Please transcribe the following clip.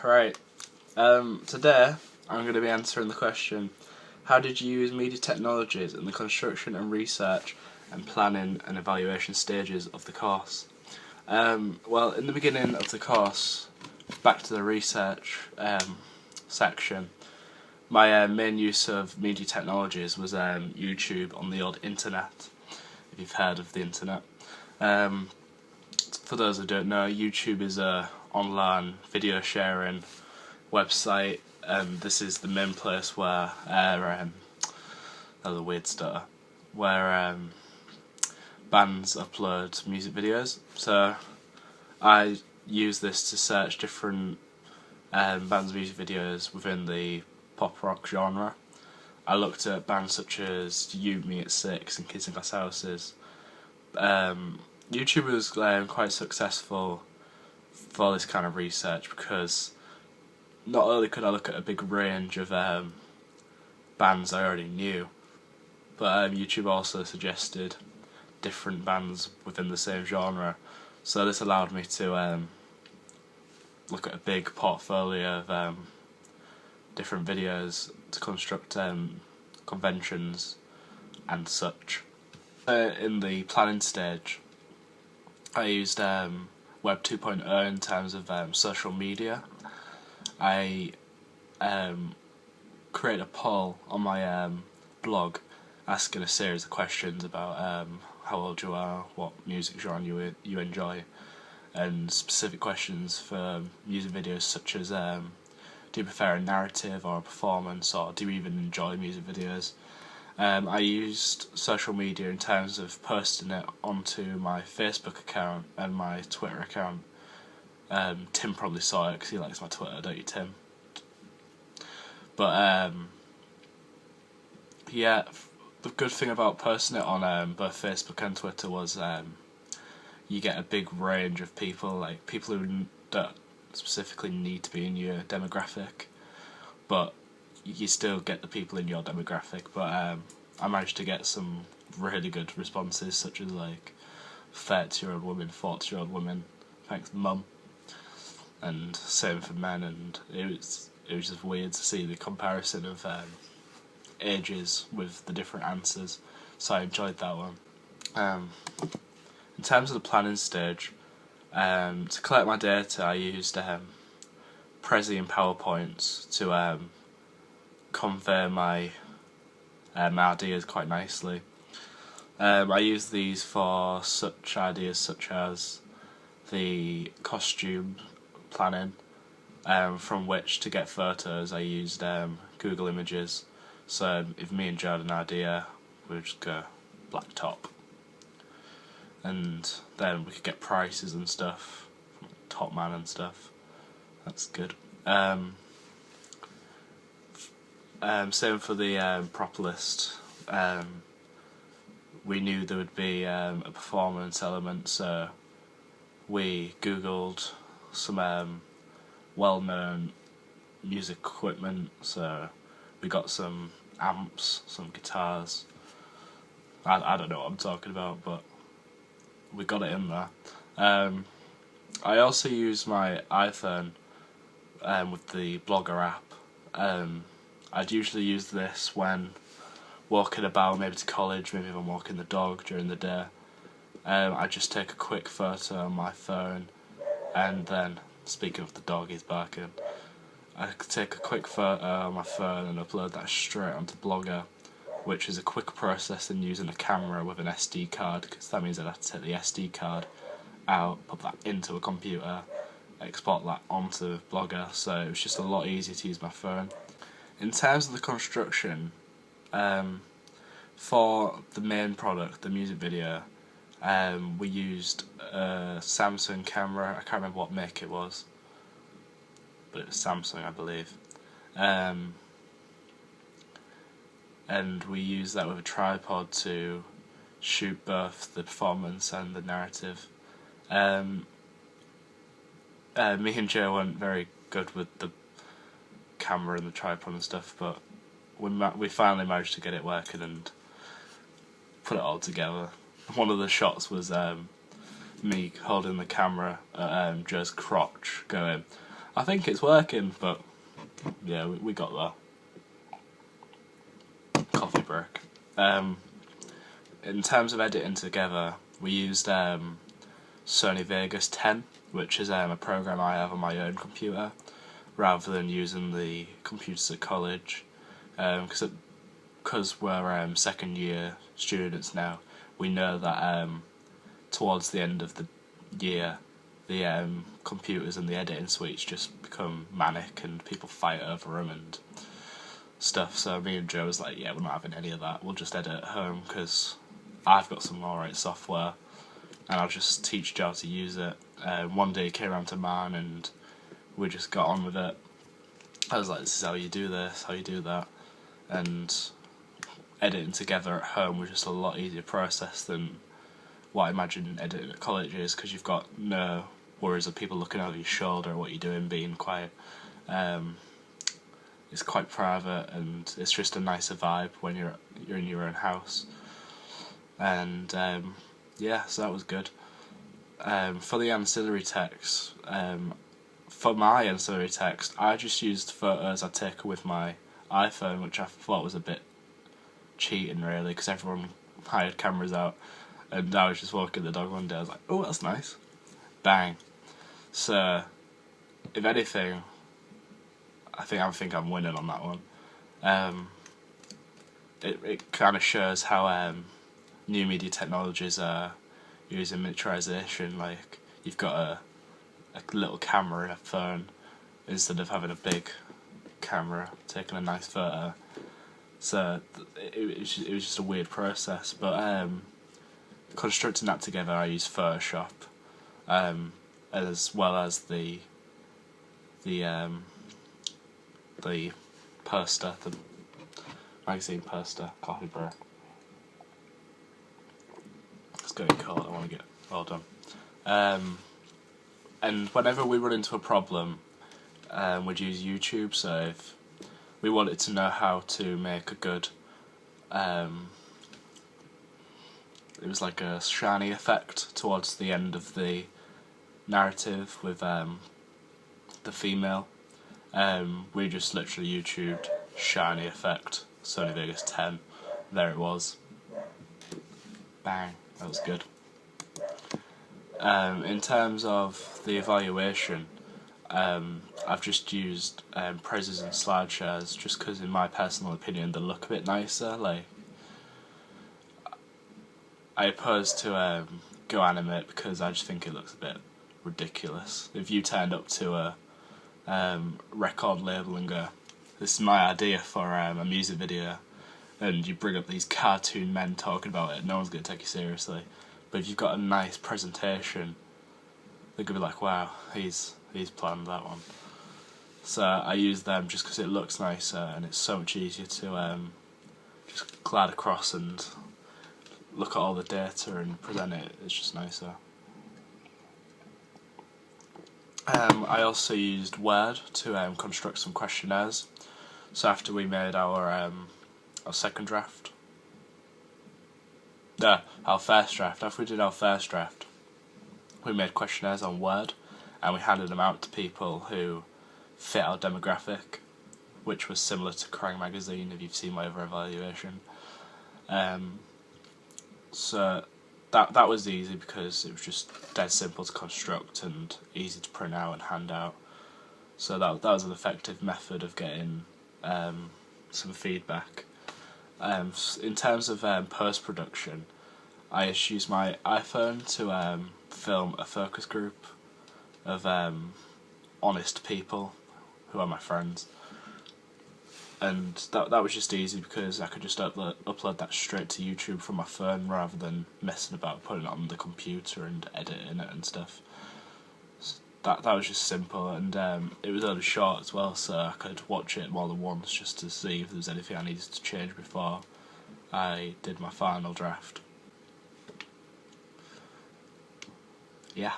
Right. Today I'm going to be answering the question: how did you use media technologies in the construction and research and planning and evaluation stages of the course? Well, in the beginning of the course, back to the research section, my main use of media technologies was YouTube on the old internet, if you've heard of the internet. For those who don't know, YouTube is a online video sharing website, and this is the main place where that was a weird stutter, where bands upload music videos. So I use this to search different bands' music videos within the pop rock genre. I looked at bands such as You, Me at Six and Kids in Glass Houses. YouTube was quite successful for this kind of research because not only could I look at a big range of bands I already knew, but YouTube also suggested different bands within the same genre. So this allowed me to look at a big portfolio of different videos to construct conventions and such. In the planning stage, I used Web 2.0 in terms of social media. I created a poll on my blog asking a series of questions about how old you are, what music genre you enjoy, and specific questions for music videos such as do you prefer a narrative or a performance, or do you even enjoy music videos? I used social media in terms of posting it onto my Facebook account and my Twitter account. Tim probably saw it because he likes my Twitter, don't you, Tim? But yeah, the good thing about posting it on both Facebook and Twitter was you get a big range of people, like people who don't specifically need to be in your demographic, but you still get the people in your demographic. But I managed to get some really good responses, such as like 30-year-old women, 40-year-old women, thanks mum, and same for men. And it was just weird to see the comparison of ages with the different answers, so I enjoyed that one. In terms of the planning stage, to collect my data I used Prezi and PowerPoints to convey my ideas quite nicely. I use these for such ideas such as the costume planning, from which to get photos I used Google Images. So if me and Joe had an idea, we'd just go black top, and then we could get prices and stuff from Top Man and stuff. That's good. Same for the prop list. We knew there would be a performance element, so we googled some well-known music equipment. So we got some amps, some guitars. I don't know what I'm talking about, but we got it in there. I also use my iPhone with the Blogger app. I'd usually use this when walking about, maybe to college, maybe if I'm walking the dog during the day. I just take a quick photo on my phone, and then, speaking of the dog, he's barking, I could take a quick photo on my phone and upload that straight onto Blogger, which is a quick process in using a camera with an SD card, because that means I'd have to take the SD card out, put that into a computer, export that onto Blogger, so it was just a lot easier to use my phone. In terms of the construction, for the main product, the music video, we used a Samsung camera. I can't remember what make it was, but it was Samsung, I believe. And we used that with a tripod to shoot both the performance and the narrative. Me and Joe weren't very good with the camera and the tripod and stuff, but we finally managed to get it working and put it all together. One of the shots was me holding the camera at Joe's crotch, going, I think it's working, but yeah, we got there. Coffee break. In terms of editing together, we used Sony Vegas 10, which is a program I have on my own computer, rather than using the computers at college, because we're second year students now. We know that towards the end of the year, the computers and the editing suites just become manic and people fight over them and stuff. So me and Joe was like, yeah, we're not having any of that. We'll just edit at home because I've got some alright software and I'll just teach Joe to use it. One day he came around to mine and we just got on with it. I was like, this is how you do this, how you do that, and editing together at home was just a lot easier process than what I imagine editing at college is, because you've got no worries of people looking over your shoulder at what you're doing, being quiet. It's quite private and it's just a nicer vibe when you're in your own house. And yeah, so that was good. For the ancillary text, for my ancillary text, I just used photos I'd taken with my iPhone, which I thought was a bit cheating really, because everyone hired cameras out, and I was just walking the dog one day, I was like, oh, that's nice. Bang. So, if anything, I think I'm winning on that one. It kind of shows how new media technologies are using miniaturization. Like, you've got a little camera in a phone instead of having a big camera taking a nice photo. So it was just a weird process, but constructing that together, I used Photoshop, as well as the poster, the magazine poster, coffee break. It's getting cold, I want to get all done. And whenever we run into a problem, we'd use YouTube. So if we wanted to know how to make a good, it was like a shiny effect towards the end of the narrative with the female. We just literally YouTubed shiny effect, Sony Vegas 10. There it was. Bang, that was good. In terms of the evaluation, I've just used prezos and slideshows just because, in my personal opinion, they look a bit nicer. Like, I opposed to GoAnimate because I just think it looks a bit ridiculous. If you turned up to a record label and go, this is my idea for a music video, and you bring up these cartoon men talking about it, no one's going to take you seriously. But if you've got a nice presentation, they're going to be like, wow, he's planned that one. So I use them just because it looks nicer and it's so much easier to just glide across and look at all the data and present it. It's just nicer. I also used Word to construct some questionnaires. So after we made our second draft, our first draft, after we did our first draft, we made questionnaires on Word and we handed them out to people who fit our demographic, which was similar to Kerrang magazine, if you've seen my other evaluation. So that was easy because it was just dead simple to construct and easy to print out and hand out. So that was an effective method of getting some feedback. In terms of post-production, I just used my iPhone to film a focus group of honest people who are my friends, and that was just easy because I could just upload that straight to YouTube from my phone rather than messing about putting it on the computer and editing it and stuff. That was just simple, and it was only short as well, so I could watch it more than once just to see if there was anything I needed to change before I did my final draft. Yeah.